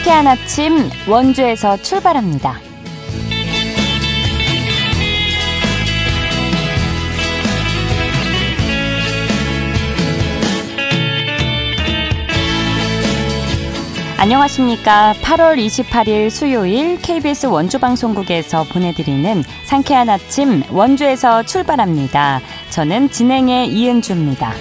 상쾌한 아침 원주에서 출발합니다. 안녕하십니까. 8월 28일 수요일 KBS 원주방송국에서 보내드리는 상쾌한 아침 원주에서 출발합니다. 저는 진행의 이은주입니다.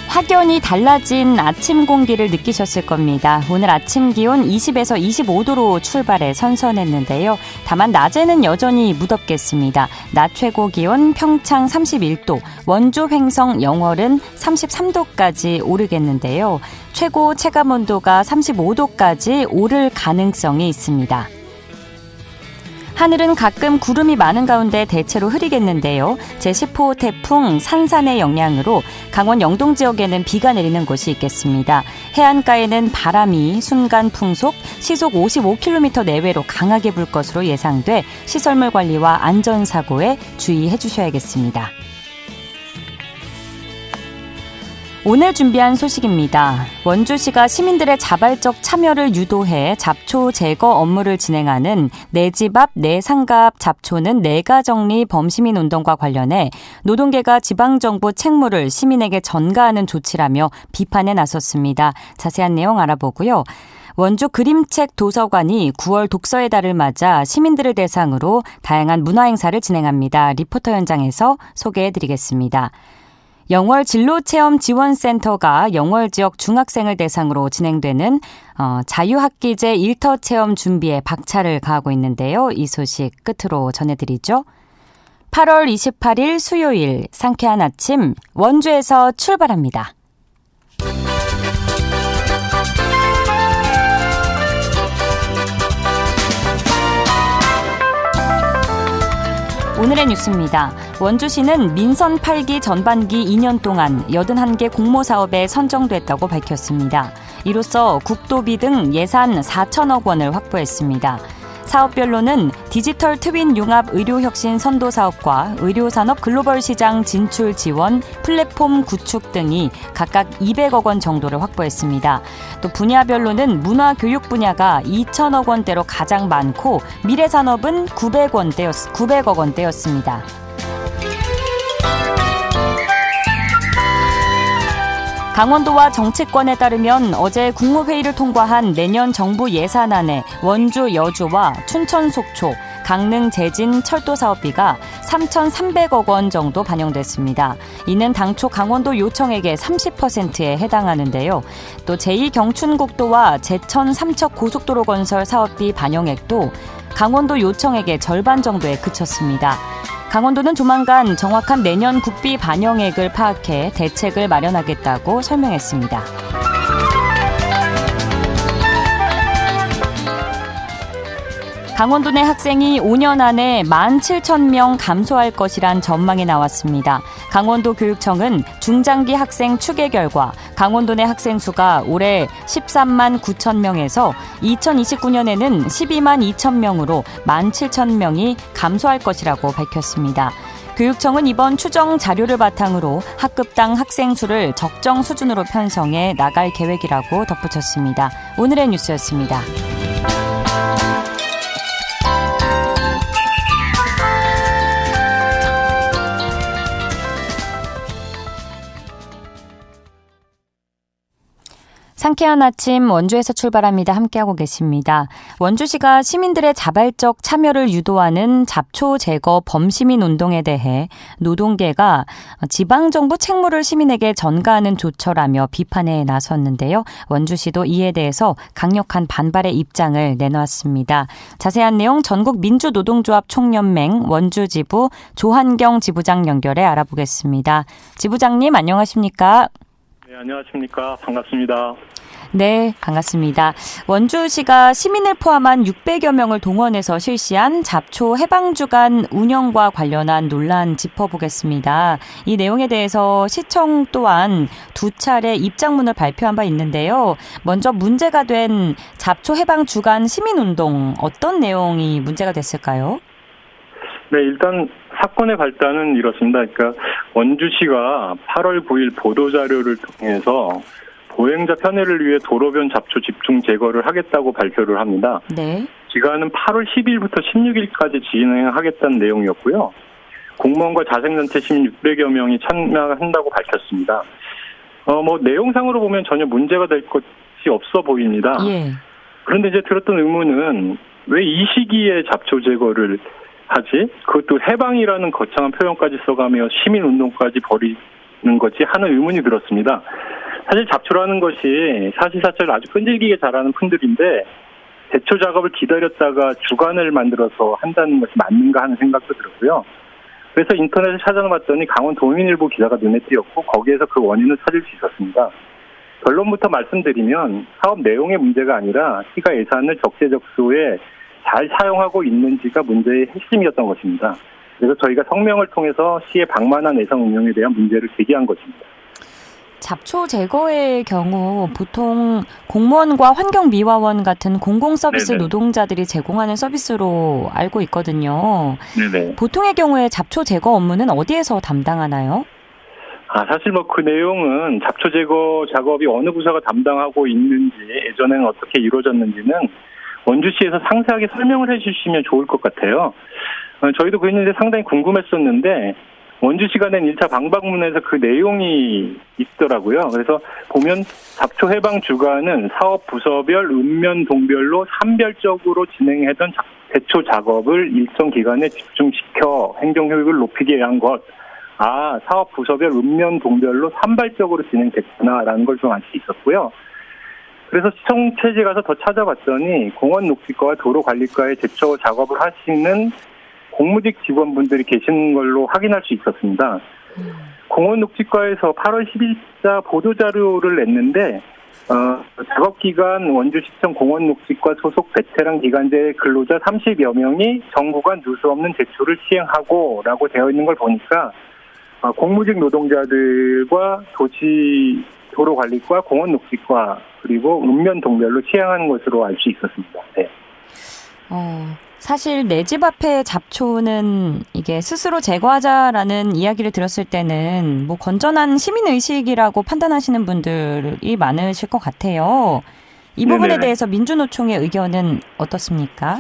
확연히 달라진 아침 공기를 느끼셨을 겁니다. 오늘 아침 기온 20에서 25도로 출발해 선선했는데요. 다만 낮에는 여전히 무덥겠습니다. 낮 최고 기온 평창 31도, 원주 횡성 영월은 33도까지 오르겠는데요. 최고 체감온도가 35도까지 오를 가능성이 있습니다. 하늘은 가끔 구름이 많은 가운데 대체로 흐리겠는데요. 제10호 태풍 산산의 영향으로 강원 영동 지역에는 비가 내리는 곳이 있겠습니다. 해안가에는 바람이 순간 풍속 시속 55km 내외로 강하게 불 것으로 예상돼 시설물 관리와 안전사고에 주의해 주셔야겠습니다. 오늘 준비한 소식입니다. 원주시가 시민들의 자발적 참여를 유도해 잡초 제거 업무를 진행하는 내 집 앞 내 상가 앞 잡초는 내가 정리 범시민 운동과 관련해 노동계가 지방정부 책무를 시민에게 전가하는 조치라며 비판에 나섰습니다. 자세한 내용 알아보고요. 원주 그림책 도서관이 9월 독서의 달을 맞아 시민들을 대상으로 다양한 문화행사를 진행합니다. 리포터 현장에서 소개해드리겠습니다. 영월 진로체험지원센터가 영월 지역 중학생을 대상으로 진행되는 자유학기제 일터 체험 준비에 박차를 가하고 있는데요. 이 소식 끝으로 전해드리죠. 8월 28일 수요일 상쾌한 아침 원주에서 출발합니다. 오늘의 뉴스입니다. 원주시는 민선 8기 전반기 2년 동안 81개 공모사업에 선정됐다고 밝혔습니다. 이로써 국도비 등 예산 4천억 원을 확보했습니다. 사업별로는 디지털 트윈 융합 의료혁신 선도사업과 의료산업 글로벌 시장 진출 지원, 플랫폼 구축 등이 각각 200억 원 정도를 확보했습니다. 또 분야별로는 문화교육 분야가 2천억 원대로 가장 많고 미래산업은 900억 원대였습니다. 강원도와 정치권에 따르면 어제 국무회의를 통과한 내년 정부 예산안에 원주 여주와 춘천 속초, 강릉 제진 철도 사업비가 3,300억 원 정도 반영됐습니다. 이는 당초 강원도 요청액의 30%에 해당하는데요. 또 제2경춘국도와 제천 삼척 고속도로 건설 사업비 반영액도 강원도 요청액의 절반 정도에 그쳤습니다. 강원도는 조만간 정확한 내년 국비 반영액을 파악해 대책을 마련하겠다고 설명했습니다. 강원도 내 학생이 5년 안에 17,000명 감소할 것이란 전망이 나왔습니다. 강원도 교육청은 중장기 학생 추계 결과 강원도 내 학생 수가 올해 13만 9천 명에서 2029년에는 12만 2천 명으로 17,000명이 감소할 것이라고 밝혔습니다. 교육청은 이번 추정 자료를 바탕으로 학급당 학생 수를 적정 수준으로 편성해 나갈 계획이라고 덧붙였습니다. 오늘의 뉴스였습니다. 상쾌한 아침 원주에서 출발합니다. 함께하고 계십니다. 원주시가 시민들의 자발적 참여를 유도하는 잡초 제거 범시민 운동에 대해 노동계가 지방정부 책무를 시민에게 전가하는 조처라며 비판에 나섰는데요. 원주시도 이에 대해서 강력한 반발의 입장을 내놓았습니다. 자세한 내용 전국민주노동조합 총연맹 원주지부 조한경 지부장 연결해 알아보겠습니다. 지부장님 안녕하십니까? 네, 안녕하십니까. 반갑습니다. 네, 반갑습니다. 원주시가 시민을 포함한 600여 명을 동원해서 실시한 잡초 해방주간 운영과 관련한 논란 짚어보겠습니다. 이 내용에 대해서 시청 또한 2차례 입장문을 발표한 바 있는데요. 먼저 문제가 된 잡초 해방주간 시민운동 어떤 내용이 문제가 됐을까요? 네, 일단 사건의 발단은 이렇습니다. 그러니까 원주시가 8월 9일 보도자료를 통해서 보행자 편의를 위해 도로변 잡초 집중 제거를 하겠다고 발표를 합니다. 네. 기간은 8월 10일부터 16일까지 진행하겠다는 내용이었고요. 공무원과 자생단체 시민 600여 명이 참여한다고 밝혔습니다. 내용상으로 보면 전혀 문제가 될 것이 없어 보입니다. 예. 그런데 이제 들었던 의문은 왜 이 시기에 잡초 제거를 하지? 그것도 해방이라는 거창한 표현까지 써가며 시민운동까지 벌이는 거지 하는 의문이 들었습니다. 사실 잡초라는 것이 사시사철 아주 끈질기게 자라는 풀들인데 대초 작업을 기다렸다가 주간을 만들어서 한다는 것이 맞는가 하는 생각도 들었고요. 그래서 인터넷을 찾아봤더니 강원 도민일보 기사가 눈에 띄었고 거기에서 그 원인을 찾을 수 있었습니다. 결론부터 말씀드리면 사업 내용의 문제가 아니라 시가 예산을 적재적소에 잘 사용하고 있는지가 문제의 핵심이었던 것입니다. 그래서 저희가 성명을 통해서 시의 방만한 예산 운영에 대한 문제를 제기한 것입니다. 잡초 제거의 경우 보통 공무원과 환경미화원 같은 공공서비스 네네. 노동자들이 제공하는 서비스로 알고 있거든요. 네네. 보통의 경우에 잡초 제거 업무는 어디에서 담당하나요? 사실 그 내용은 잡초 제거 작업이 어느 부서가 담당하고 있는지 예전에는 어떻게 이루어졌는지는 원주시에서 상세하게 설명을 해주시면 좋을 것 같아요. 저희도 그 있는데 상당히 궁금했었는데 원주시가 낸 1차 방방문에서 그 내용이 있더라고요. 그래서 보면 잡초 해방 주간은 사업 부서별, 읍면, 동별로 산별적으로 진행하던 대초 작업을 일정 기간에 집중시켜 행정 효율을 높이기 위한 것. 사업 부서별, 읍면, 동별로 산발적으로 진행됐구나라는 걸 좀 알 수 있었고요. 그래서 시청 체제 가서 더 찾아봤더니 공원 녹지과와 도로관리과에 제초 작업을 하시는 공무직 직원분들이 계시는 걸로 확인할 수 있었습니다. 공원 녹지과에서 8월 10일자 보도자료를 냈는데 작업기간 원주시청 공원 녹지과 소속 베테랑 기간제 근로자 30여 명이 정부가 누수 없는 제초를 시행하고 라고 되어 있는 걸 보니까 공무직 노동자들과 도로관리과, 공원녹지과 그리고 읍면 동별로 시행하는 것으로 알 수 있었습니다. 네. 사실 내 집 앞에 잡초는 이게 스스로 제거하자라는 이야기를 들었을 때는 건전한 시민의식이라고 판단하시는 분들이 많으실 것 같아요. 이 부분에 네네. 대해서 민주노총의 의견은 어떻습니까?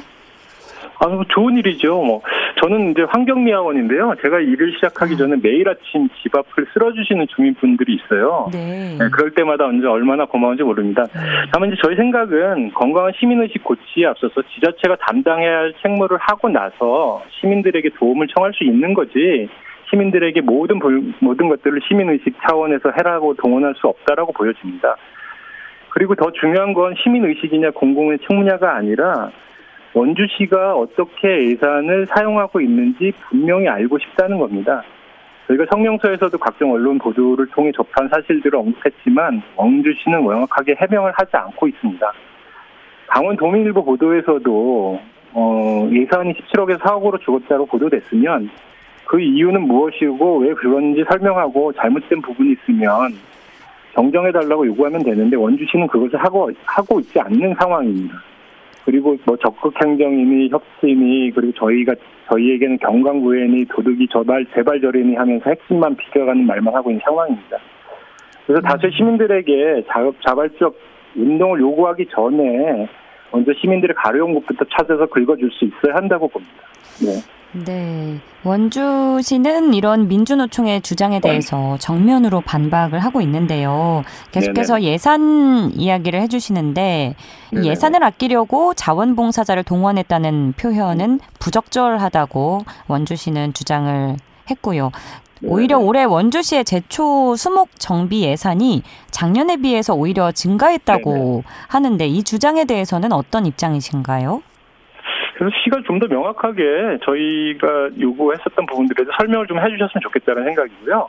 좋은 일이죠. 저는 이제 환경미화원인데요. 제가 일을 시작하기 전에 매일 아침 집 앞을 쓸어주시는 주민분들이 있어요. 네. 그럴 때마다 언제 얼마나 고마운지 모릅니다. 다만 이제 저희 생각은 건강한 시민의식 고취에 앞서서 지자체가 담당해야 할 책무를 하고 나서 시민들에게 도움을 청할 수 있는 거지 시민들에게 모든 것들을 시민의식 차원에서 해라고 동원할 수 없다라고 보여집니다. 그리고 더 중요한 건 시민의식이냐 공공의 책무냐가 아니라 원주시가 어떻게 예산을 사용하고 있는지 분명히 알고 싶다는 겁니다. 저희가 성명서에서도 각종 언론 보도를 통해 접한 사실들을 언급했지만 원주시는 명확하게 해명을 하지 않고 있습니다. 강원 도민일보 보도에서도 예산이 17억에서 4억으로 죽었다고 보도됐으면 그 이유는 무엇이고 왜 그런지 설명하고 잘못된 부분이 있으면 정정해달라고 요구하면 되는데 원주시는 그것을 하고 있지 않는 상황입니다. 그리고 적극 행정이니 협치니 그리고 저희에게는 경강구애니 도둑이 재발 절이니 하면서 핵심만 비껴가는 말만 하고 있는 상황입니다. 그래서 다수 시민들에게 자발적 운동을 요구하기 전에 먼저 시민들의 가려운 곳부터 찾아서 긁어줄 수 있어야 한다고 봅니다. 네. 네. 원주시는 이런 민주노총의 주장에 대해서 정면으로 반박을 하고 있는데요. 계속해서 네네. 예산 이야기를 해주시는데 이 예산을 아끼려고 자원봉사자를 동원했다는 표현은 부적절하다고 원주시는 주장을 했고요. 오히려 올해 원주시의 제초 수목 정비 예산이 작년에 비해서 오히려 증가했다고 하는데 이 주장에 대해서는 어떤 입장이신가요? 그래서 시가 좀 더 명확하게 저희가 요구했었던 부분들에 대해서 설명을 좀 해주셨으면 좋겠다는 생각이고요.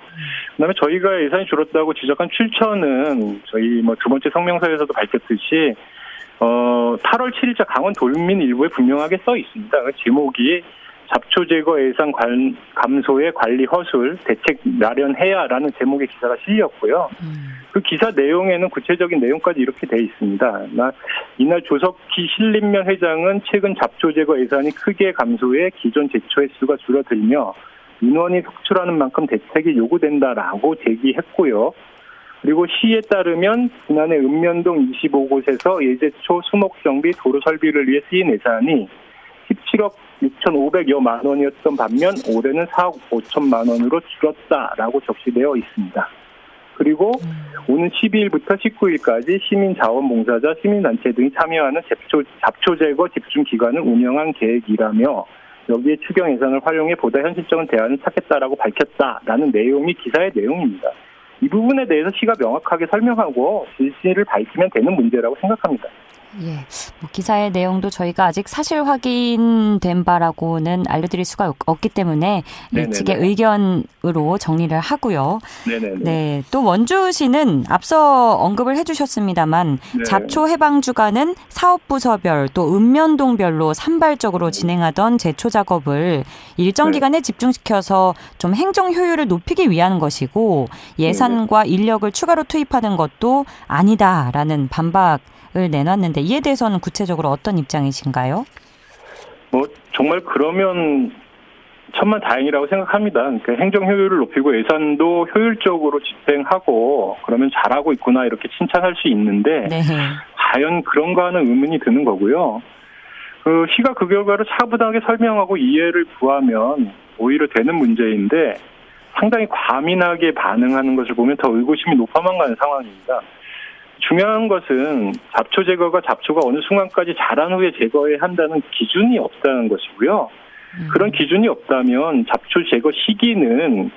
그다음에 저희가 예산이 줄었다고 지적한 출처는 저희 두 번째 성명서에서도 밝혔듯이 8월 7일자 강원 도민일보에 분명하게 써 있습니다. 그 제목이 잡초 제거 예산 감소의 관리 허술 대책 마련해야라는 제목의 기사가 실렸고요. 그 기사 내용에는 구체적인 내용까지 이렇게 돼 있습니다. 이날 조석희 신림면 회장은 최근 잡초 제거 예산이 크게 감소해 기존 제초 횟수가 줄어들며 민원이 속출하는 만큼 대책이 요구된다라고 제기했고요. 그리고 시에 따르면 지난해 읍면동 25곳에서 예제초 수목정비 도로 설비를 위해 쓰인 예산이 17억 6,500여만 원이었던 반면 올해는 4억 5천만 원으로 줄었다라고 적시되어 있습니다. 그리고 오는 12일부터 19일까지 시민자원봉사자, 시민단체 등이 참여하는 잡초 제거 집중기간을 운영한 계획이라며 여기에 추경 예산을 활용해 보다 현실적인 대안을 찾겠다라고 밝혔다라는 내용이 기사의 내용입니다. 이 부분에 대해서 시가 명확하게 설명하고 진실을 밝히면 되는 문제라고 생각합니다. 예, 기사의 내용도 저희가 아직 사실 확인된 바라고는 알려드릴 수가 없기 때문에 이 측의 의견으로 정리를 하고요. 네네네. 네, 또 원주시는 앞서 언급을 해주셨습니다만 잡초 해방 주간은 사업 부서별 또 읍면동별로 산발적으로 진행하던 제초 작업을 일정 기간에 집중시켜서 좀 행정 효율을 높이기 위한 것이고 예산과 인력을 추가로 투입하는 것도 아니다라는 반박. 을 내놨는데 이에 대해서는 구체적으로 어떤 입장이신가요? 정말 그러면 천만다행이라고 생각합니다. 그러니까 행정 효율을 높이고 예산도 효율적으로 집행하고 그러면 잘하고 있구나 이렇게 칭찬할 수 있는데 과연 그런가 하는 의문이 드는 거고요. 시가 그 결과를 차분하게 설명하고 이해를 구하면 오히려 되는 문제인데 상당히 과민하게 반응하는 것을 보면 더 의구심이 높아만 가는 상황입니다. 중요한 것은 잡초 제거가 잡초가 어느 순간까지 자란 후에 제거해야 한다는 기준이 없다는 것이고요. 그런 기준이 없다면 잡초 제거 시기는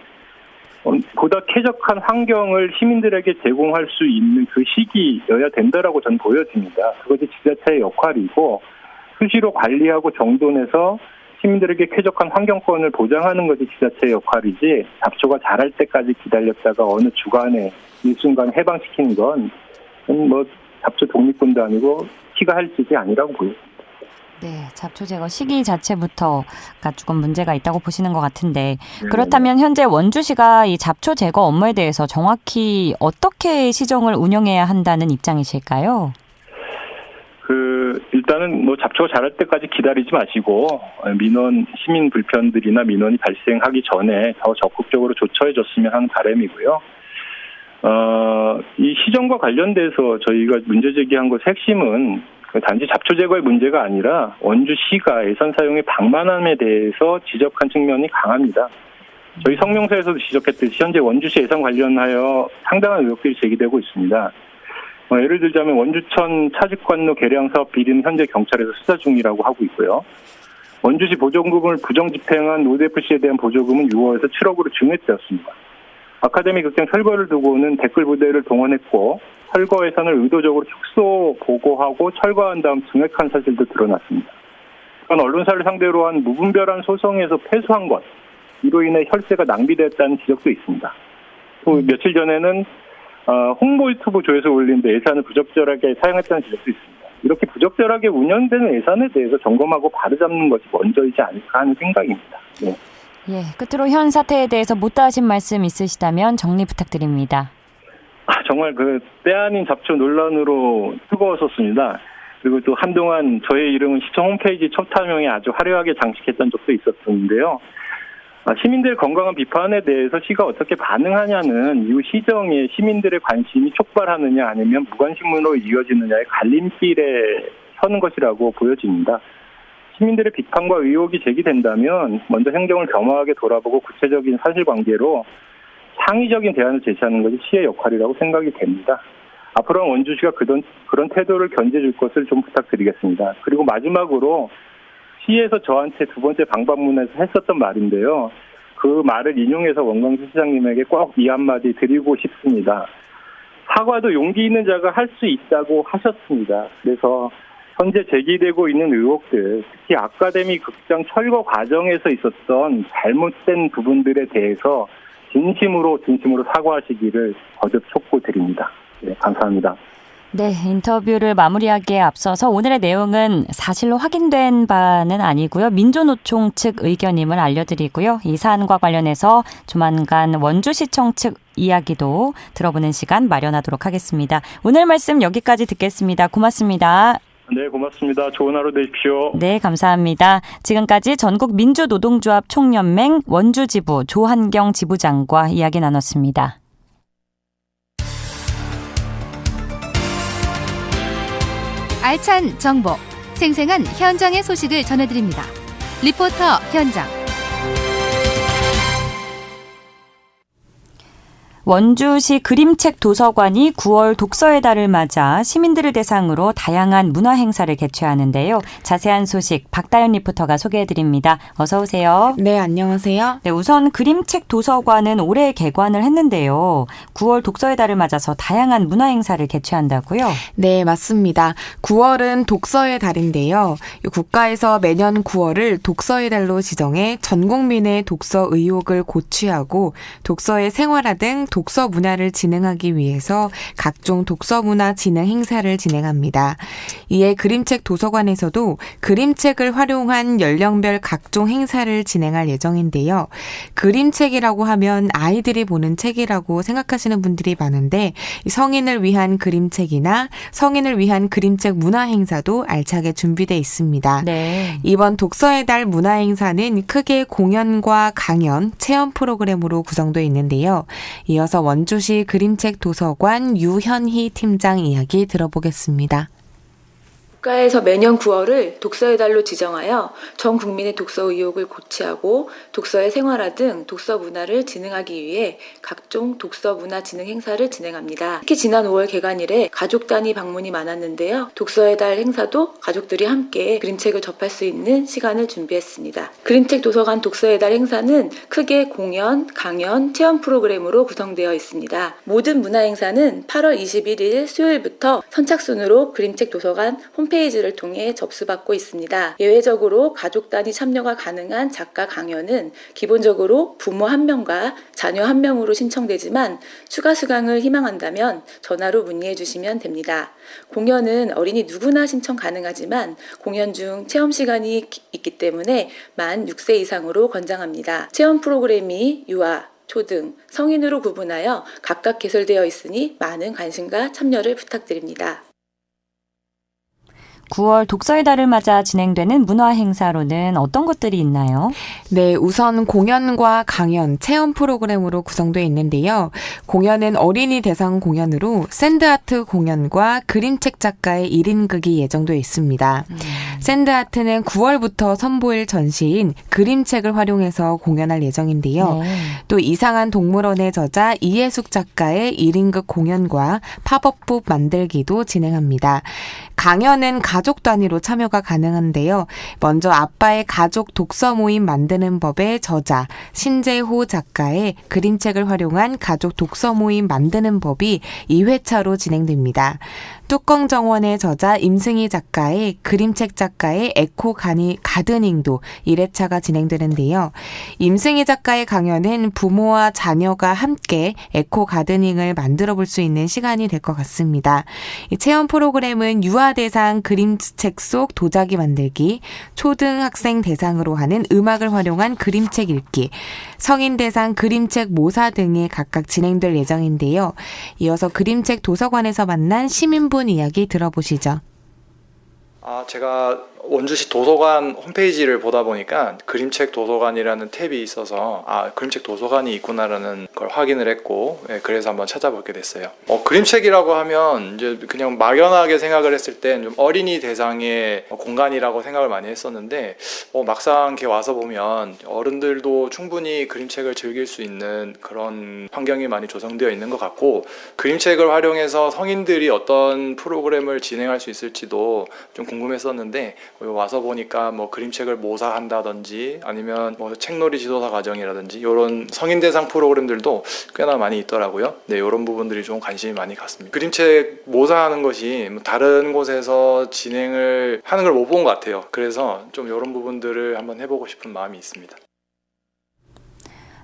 보다 쾌적한 환경을 시민들에게 제공할 수 있는 그 시기여야 된다라고 저는 보여집니다. 그것이 지자체의 역할이고 수시로 관리하고 정돈해서 시민들에게 쾌적한 환경권을 보장하는 것이 지자체의 역할이지 잡초가 자랄 때까지 기다렸다가 어느 주간에 일순간 해방시키는 건 잡초 독립군도 아니고 시가 할 짓이 아니라고 보입니다. 네, 잡초 제거 시기 자체부터가 조금 문제가 있다고 보시는 것 같은데 그렇다면 현재 원주시가 이 잡초 제거 업무에 대해서 정확히 어떻게 시정을 운영해야 한다는 입장이실까요? 일단은 잡초가 자랄 때까지 기다리지 마시고 시민 불편들이나 민원이 발생하기 전에 더 적극적으로 조처해줬으면 하는 바람이고요. 이 시정과 관련돼서 저희가 문제 제기한 것의 핵심은 단지 잡초 제거의 문제가 아니라 원주시가 예산 사용의 방만함에 대해서 지적한 측면이 강합니다. 저희 성명서에서도 지적했듯이 현재 원주시 예산 관련하여 상당한 의혹들이 제기되고 있습니다. 예를 들자면 원주천 차직관로 개량 사업 비리는 현재 경찰에서 수사 중이라고 하고 있고요. 원주시 보조금을 부정 집행한 노드FC에 대한 보조금은 6월에서 7억으로 증액되었습니다. 아카데미 극장 철거를 두고는 댓글 부대를 동원했고 철거 예산을 의도적으로 축소 보고하고 철거한 다음 증액한 사실도 드러났습니다. 그런 언론사를 상대로 한 무분별한 소송에서 패소한 것, 이로 인해 혈세가 낭비됐다는 지적도 있습니다. 또 며칠 전에는 홍보 유튜브 조회수 올리는데 예산을 부적절하게 사용했다는 지적도 있습니다. 이렇게 부적절하게 운영되는 예산에 대해서 점검하고 바로잡는 것이 먼저이지 않을까 하는 생각입니다. 네. 예, 끝으로 현 사태에 대해서 못다 하신 말씀 있으시다면 정리 부탁드립니다. 정말 때 아닌 잡초 논란으로 뜨거웠었습니다. 그리고 또 한동안 저의 이름은 시청 홈페이지 첫 화면에 아주 화려하게 장식했던 적도 있었는데요. 시민들의 건강한 비판에 대해서 시가 어떻게 반응하냐는 이후 시정에 시민들의 관심이 촉발하느냐 아니면 무관심으로 이어지느냐의 갈림길에 서는 것이라고 보여집니다. 시민들의 비판과 의혹이 제기된다면 먼저 행정을 겸허하게 돌아보고 구체적인 사실관계로 창의적인 대안을 제시하는 것이 시의 역할이라고 생각이 됩니다. 앞으로는 원주시가 그런 태도를 견제해줄 것을 좀 부탁드리겠습니다. 그리고 마지막으로 시에서 저한테 두 번째 방방문에서 했었던 말인데요. 그 말을 인용해서 원광수 시장님에게 꼭 이 한마디 드리고 싶습니다. 사과도 용기 있는 자가 할 수 있다고 하셨습니다. 그래서 현재 제기되고 있는 의혹들, 특히 아카데미 극장 철거 과정에서 있었던 잘못된 부분들에 대해서 진심으로 사과하시기를 거듭 촉구드립니다. 네, 감사합니다. 네, 인터뷰를 마무리하기에 앞서서 오늘의 내용은 사실로 확인된 바는 아니고요. 민주노총 측 의견임을 알려드리고요. 이 사안과 관련해서 조만간 원주시청 측 이야기도 들어보는 시간 마련하도록 하겠습니다. 오늘 말씀 여기까지 듣겠습니다. 고맙습니다. 네, 고맙습니다. 좋은 하루 되십시오. 네, 감사합니다. 지금까지 전국민주노동조합 총연맹 원주지부 조한경 지부장과 이야기 나눴습니다. 알찬 정보, 생생한 현장의 소식을 전해드립니다. 리포터 현장. 원주시 그림책 도서관이 9월 독서의 달을 맞아 시민들을 대상으로 다양한 문화 행사를 개최하는데요. 자세한 소식 박다연 리포터가 소개해드립니다. 어서 오세요. 네, 안녕하세요. 네, 우선 그림책 도서관은 올해 개관을 했는데요. 9월 독서의 달을 맞아서 다양한 문화 행사를 개최한다고요? 네, 맞습니다. 9월은 독서의 달인데요. 국가에서 매년 9월을 독서의 달로 지정해 전 국민의 독서 의욕을 고취하고 독서의 생활화 등 독서 문화를 진흥하기 위해서 각종 독서 문화 진흥 행사를 진행합니다. 이에 그림책 도서관에서도 그림책을 활용한 연령별 각종 행사를 진행할 예정인데요. 그림책이라고 하면 아이들이 보는 책이라고 생각하시는 분들이 많은데 성인을 위한 그림책이나 성인을 위한 그림책 문화 행사도 알차게 준비되어 있습니다. 네. 이번 독서의 달 문화 행사는 크게 공연과 강연, 체험 프로그램으로 구성되어 있는데요. 이어서 원주시 그림책 도서관 유현희 팀장 이야기 들어보겠습니다. 국가에서 매년 9월을 독서의 달로 지정하여 전 국민의 독서 의욕을 고취하고 독서의 생활화 등 독서 문화를 진흥하기 위해 각종 독서 문화 진흥 행사를 진행합니다. 특히 지난 5월 개관일에 가족 단위 방문이 많았는데요. 독서의 달 행사도 가족들이 함께 그림책을 접할 수 있는 시간을 준비했습니다. 그림책 도서관 독서의 달 행사는 크게 공연, 강연, 체험 프로그램으로 구성되어 있습니다. 모든 문화 행사는 8월 21일 수요일부터 선착순으로 그림책 도서관 홈페이지를 통해 접수받고 있습니다. 예외적으로 가족 단위 참여가 가능한 작가 강연은 기본적으로 부모 1명과 자녀 1명으로 신청되지만 추가 수강을 희망한다면 전화로 문의해 주시면 됩니다. 공연은 어린이 누구나 신청 가능하지만 공연 중 체험 시간이 있기 때문에 만 6세 이상으로 권장합니다. 체험 프로그램이 유아, 초등, 성인으로 구분하여 각각 개설되어 있으니 많은 관심과 참여를 부탁드립니다. 9월 독서의 달을 맞아 진행되는 문화 행사로는 어떤 것들이 있나요? 네, 우선 공연과 강연, 체험 프로그램으로 구성되어 있는데요. 공연은 어린이 대상 공연으로 샌드아트 공연과 그림책 작가의 1인극이 예정되어 있습니다. 샌드아트는 9월부터 선보일 전시인 그림책을 활용해서 공연할 예정인데요. 네. 또 이상한 동물원의 저자 이해숙 작가의 1인극 공연과 팝업북 만들기도 진행합니다. 강연은 가족 단위로 참여가 가능한데요. 먼저 아빠의 가족 독서 모임 만드는 법의 저자 신재호 작가의 그림책을 활용한 가족 독서 모임 만드는 법이 2회차로 진행됩니다. 뚜껑정원의 저자 임승희 작가의 그림책 작가의 에코 가드닝도 1회차가 진행되는데요. 임승희 작가의 강연은 부모와 자녀가 함께 에코 가드닝을 만들어 볼 수 있는 시간이 될 것 같습니다. 이 체험 프로그램은 유아 대상 그림책 속 도자기 만들기, 초등학생 대상으로 하는 음악을 활용한 그림책 읽기, 성인 대상 그림책 모사 등이 각각 진행될 예정인데요. 이어서 그림책 도서관에서 만난 시민분 이야기 들어보시죠. 제가 원주시 도서관 홈페이지를 보다 보니까 그림책 도서관이라는 탭이 있어서 그림책 도서관이 있구나라는 걸 확인을 했고, 그래서 한번 찾아보게 됐어요. 그림책이라고 하면 이제 그냥 막연하게 생각을 했을 때 좀 어린이 대상의 공간이라고 생각을 많이 했었는데, 막상 이렇게 와서 보면 어른들도 충분히 그림책을 즐길 수 있는 그런 환경이 많이 조성되어 있는 것 같고, 그림책을 활용해서 성인들이 어떤 프로그램을 진행할 수 있을지도 좀 궁금했었는데, 와서 보니까 뭐 그림책을 모사한다든지 아니면 뭐 책놀이 지도사 과정이라든지 이런 성인 대상 프로그램들도 꽤나 많이 있더라고요. 네, 이런 부분들이 좀 관심이 많이 갔습니다. 그림책 모사하는 것이 다른 곳에서 진행을 하는 걸 못 본 것 같아요. 그래서 좀 이런 부분들을 한번 해보고 싶은 마음이 있습니다.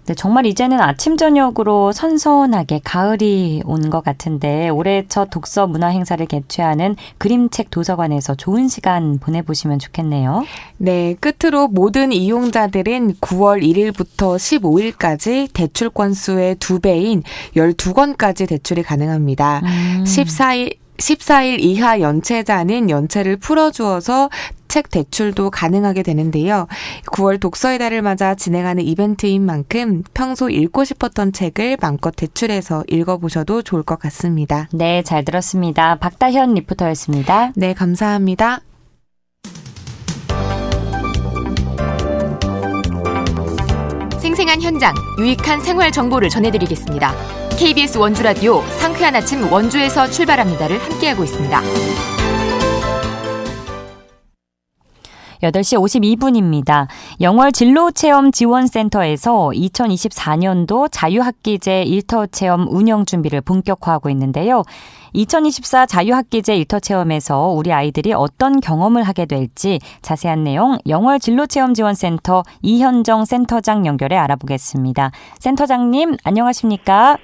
네, 정말 이제는 아침 저녁으로 선선하게 가을이 온 것 같은데 올해 첫 독서 문화 행사를 개최하는 그림책 도서관에서 좋은 시간 보내보시면 좋겠네요. 네, 끝으로 모든 이용자들은 9월 1일부터 15일까지 대출 건수의 2배인 12권까지 대출이 가능합니다. 14일 14일 이하 연체자는 연체를 풀어주어서 책 대출도 가능하게 되는데요. 9월 독서의 달을 맞아 진행하는 이벤트인 만큼 평소 읽고 싶었던 책을 마음껏 대출해서 읽어보셔도 좋을 것 같습니다. 네, 잘 들었습니다. 박다현 리포터였습니다. 네, 감사합니다. 생생한 현장, 유익한 생활 정보를 전해드리겠습니다. KBS 원주라디오 상쾌한 아침 원주에서 출발합니다를 함께하고 있습니다. 8시 52분입니다. 영월 진로체험지원센터에서 2024년도 자유학기제 일터체험 운영 준비를 본격화하고 있는데요. 2024 자유학기제 일터체험에서 우리 아이들이 어떤 경험을 하게 될지 자세한 내용 영월 진로체험지원센터 이현정 센터장 연결해 알아보겠습니다. 센터장님, 안녕하십니까?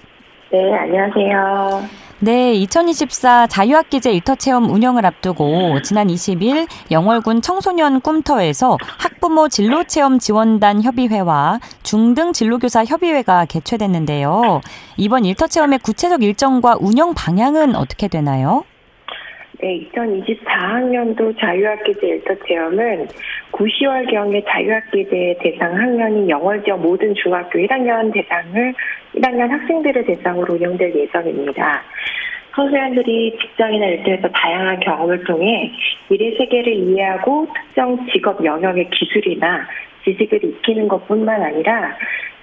네, 안녕하세요. 네, 2024 자유학기제 일터체험 운영을 앞두고 지난 20일 영월군 청소년 꿈터에서 학부모 진로체험 지원단 협의회와 중등 진로교사 협의회가 개최됐는데요. 이번 일터체험의 구체적 일정과 운영 방향은 어떻게 되나요? 네, 2024학년도 자유학기제 일터체험은 9, 10월경에 자유학기제 대상 학년인 영월 지역 모든 중학교 1학년 학생들을 대상으로 운영될 예정입니다. 청소년들이 직장이나 일터에서 다양한 경험을 통해 미래 세계를 이해하고 특정 직업 영역의 기술이나 지식을 익히는 것뿐만 아니라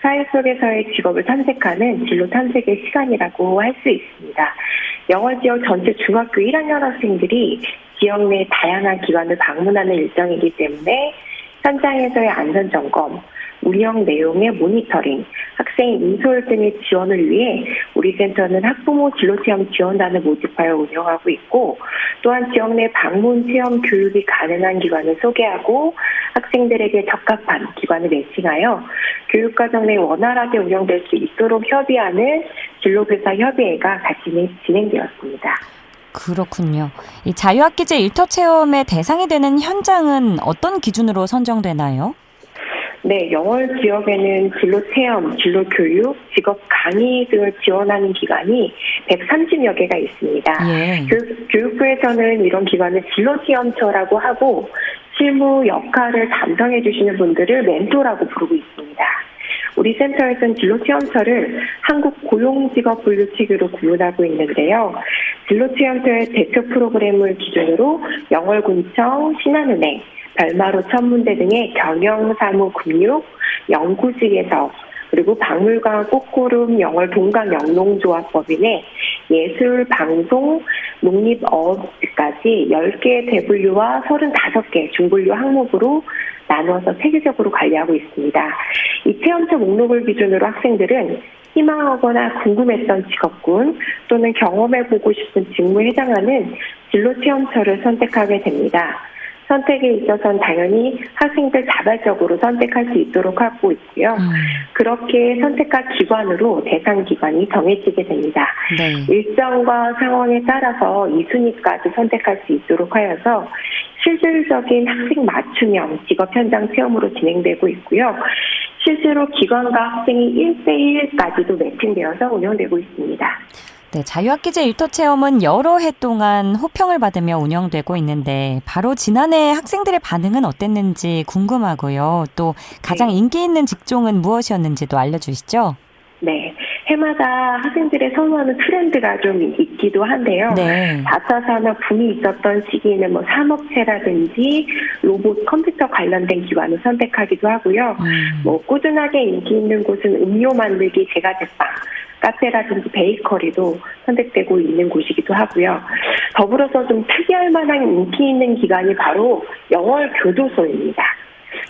사회 속에서의 직업을 탐색하는 진로 탐색의 시간이라고 할 수 있습니다. 영월 지역 전체 중학교 1학년 학생들이 지역 내 다양한 기관을 방문하는 일정이기 때문에 현장에서의 안전점검, 운영 내용의 모니터링, 학생 인솔 등의 지원을 위해 우리 센터는 학부모 진로체험 지원단을 모집하여 운영하고 있고, 또한 지역 내 방문 체험 교육이 가능한 기관을 소개하고 학생들에게 적합한 기관을 매칭하여 교육과정 내 원활하게 운영될 수 있도록 협의하는 진로교사 협의회가 같이 진행되었습니다. 그렇군요. 이 자유학기제 일터체험의 대상이 되는 현장은 어떤 기준으로 선정되나요? 네, 영월 지역에는 진로체험, 진로교육, 직업 강의 등을 지원하는 기관이 130여 개가 있습니다. 예. 교육부에서는 이런 기관을 진로체험처라고 하고 실무 역할을 담당해 주시는 분들을 멘토라고 부르고 있습니다. 우리 센터에서는 진로체험처를 한국고용직업분류체계로 구분하고 있는데요. 진로체험처의 대표 프로그램을 기준으로 영월군청, 신한은행, 별마로 천문대 등의 경영사무금융, 연구직에서 그리고 박물관, 꽃구름, 영월 동강 영농조합법인의 예술, 방송, 농립어업까지 10개 대분류와 35개 중분류 항목으로 나누어서 체계적으로 관리하고 있습니다. 이 체험처 목록을 기준으로 학생들은 희망하거나 궁금했던 직업군 또는 경험해보고 싶은 직무에 해당하는 진로체험처를 선택하게 됩니다. 선택에 있어서는 당연히 학생들 자발적으로 선택할 수 있도록 하고 있고요. 그렇게 선택한 기관으로 대상 기관이 정해지게 됩니다. 네. 일정과 상황에 따라서 2순위까지 선택할 수 있도록 하여서 실질적인 학생 맞춤형 직업 현장 체험으로 진행되고 있고요. 실제로 기관과 학생이 1대1까지도 매칭되어서 운영되고 있습니다. 네, 자유학기제 일터체험은 여러 해 동안 호평을 받으며 운영되고 있는데 바로 지난해 학생들의 반응은 어땠는지 궁금하고요. 또 가장 인기 있는 직종은 무엇이었는지도 알려주시죠. 네, 해마다 학생들의 선호하는 트렌드가 좀 있기도 한데요. 네. 4차 산업 붐이 있었던 시기에는 산업체라든지 로봇, 컴퓨터 관련된 기관을 선택하기도 하고요. 꾸준하게 인기 있는 곳은 음료 만들기, 제과제빵, 카페라든지 베이커리도 선택되고 있는 곳이기도 하고요. 더불어서 좀 특이할 만한 인기 있는 기관이 바로 영월 교도소입니다.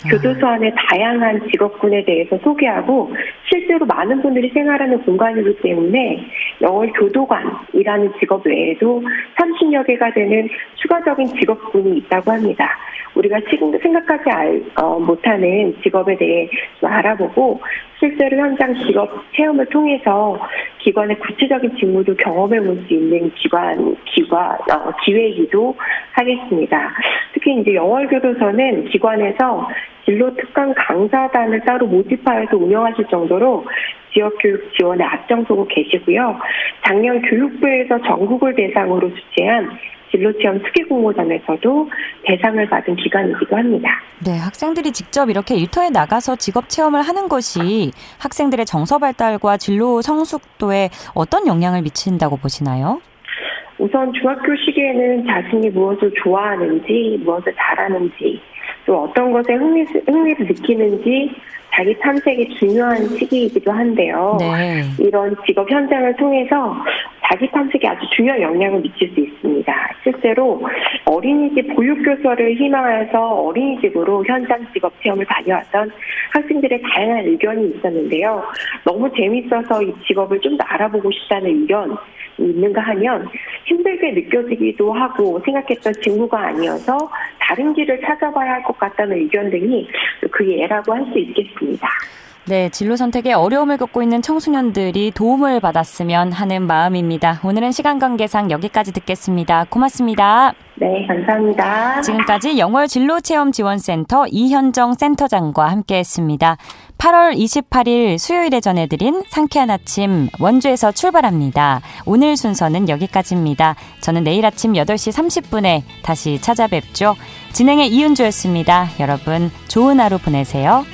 교도소 안에 다양한 직업군에 대해서 소개하고 실제로 많은 분들이 생활하는 공간이기 때문에 영월 교도관이라는 직업 외에도 30여 개가 되는 추가적인 직업군이 있다고 합니다. 우리가 지금 생각하지 못하는 직업에 대해 알아보고 실제로 현장 직업 체험을 통해서 기관의 구체적인 직무도 경험해 볼 수 있는 기회이기도 하겠습니다. 특히 이제 영월교도소는 기관에서 진로 특강 강사단을 따로 모집하여서 운영하실 정도로 지역교육 지원에 앞장서고 계시고요. 작년 교육부에서 전국을 대상으로 주최한 진로체험 특기공모전에서도 대상을 받은 기관이기도 합니다. 네, 학생들이 직접 이렇게 일터에 나가서 직업 체험을 하는 것이 학생들의 정서 발달과 진로 성숙도에 어떤 영향을 미친다고 보시나요? 우선 중학교 시기에는 자신이 무엇을 좋아하는지, 무엇을 잘하는지, 또 어떤 것에 흥미를 느끼는지 자기 탐색이 중요한 시기이기도 한데요. 네. 이런 직업 현장을 통해서 자기 탐색에 아주 중요한 영향을 미칠 수 있습니다. 실제로 어린이집 보육교사를 희망해서 어린이집으로 현장 직업 체험을 다녀왔던 학생들의 다양한 의견이 있었는데요. 너무 재밌어서 이 직업을 좀 더 알아보고 싶다는 의견이 있는가 하면 힘들게 느껴지기도 하고 생각했던 직무가 아니어서 다른 길을 찾아봐야 할 것 같다는 의견 등이 그 예라고 할 수 있겠습니다. 네, 진로 선택에 어려움을 겪고 있는 청소년들이 도움을 받았으면 하는 마음입니다. 오늘은 시간 관계상 여기까지 듣겠습니다. 고맙습니다. 네, 감사합니다. 지금까지 영월 진로체험지원센터 이현정 센터장과 함께했습니다. 8월 28일 수요일에 전해드린 상쾌한 아침 원주에서 출발합니다. 오늘 순서는 여기까지입니다. 저는 내일 아침 8시 30분에 다시 찾아뵙죠. 진행의 이은주였습니다. 여러분 좋은 하루 보내세요.